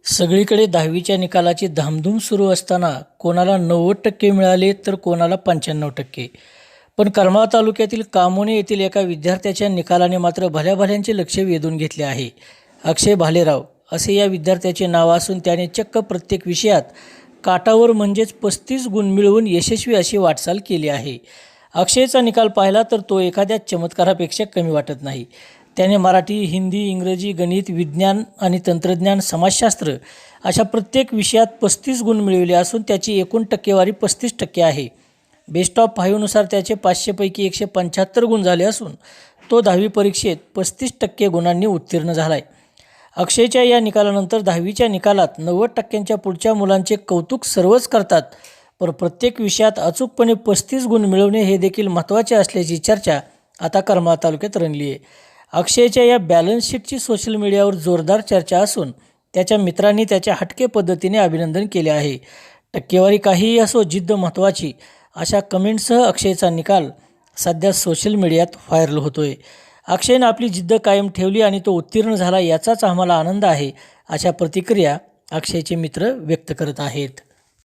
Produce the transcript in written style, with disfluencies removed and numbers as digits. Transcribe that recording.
सगळीकडे 10वीच्या निकालाची धामधूम सुरू असताना कोणाला 90% मिळाले तर कोणाला 95%. पण करमाळा तालुक्यातील कामोणे येथील एका विद्यार्थ्याच्या निकालाने मात्र भल्याभल्यांचे लक्ष वेधून घेतले आहे. अक्षय भालेराव असे या विद्यार्थ्याचे नाव असून त्याने चक्क प्रत्येक विषयात काटावर म्हणजेच 35 गुण मिळवून यशस्वी अशी वाटचाल केली आहे. अक्षयचा निकाल पाहिला तर तो एखाद्या चमत्कारापेक्षा कमी वाटत नाही. त्याने मराठी, हिंदी, इंग्रजी, गणित, विज्ञान आणि तंत्रज्ञान, समाजशास्त्र अशा प्रत्येक विषयात 35 गुण मिळवले असून त्याची एकूण टक्केवारी 35% आहे. बेस्ट ऑफ 5नुसार त्याचे 500 पैकी 175 गुण झाले असून तो 10वी परीक्षेत 35% गुणांनी उत्तीर्ण झाला आहे. अक्षयच्या या निकालानंतर 10वीच्या निकालात 90%च्या पुढच्या मुलांचे कौतुक सर्वच करतात, पण प्रत्येक विषयात अचूकपणे 35 गुण मिळवणे हे देखील महत्त्वाचे असल्याची चर्चा आता करमाळा तालुक्यात रंगली आहे. अक्षयच्या या बॅलन्स शीटची सोशल मीडियावर जोरदार चर्चा असून त्याच्या मित्रांनी त्याच्या हटके पद्धतीने अभिनंदन केले आहे. टक्केवारी काहीही असो, जिद्द महत्त्वाची अशा कमेंटसह अक्षयचा निकाल सध्या सोशल मीडियात व्हायरल होतोय. अक्षयनं आपली जिद्द कायम ठेवली आणि तो उत्तीर्ण झाला याचाच आम्हाला आनंद आहे, अशा प्रतिक्रिया अक्षयचे मित्र व्यक्त करत आहेत.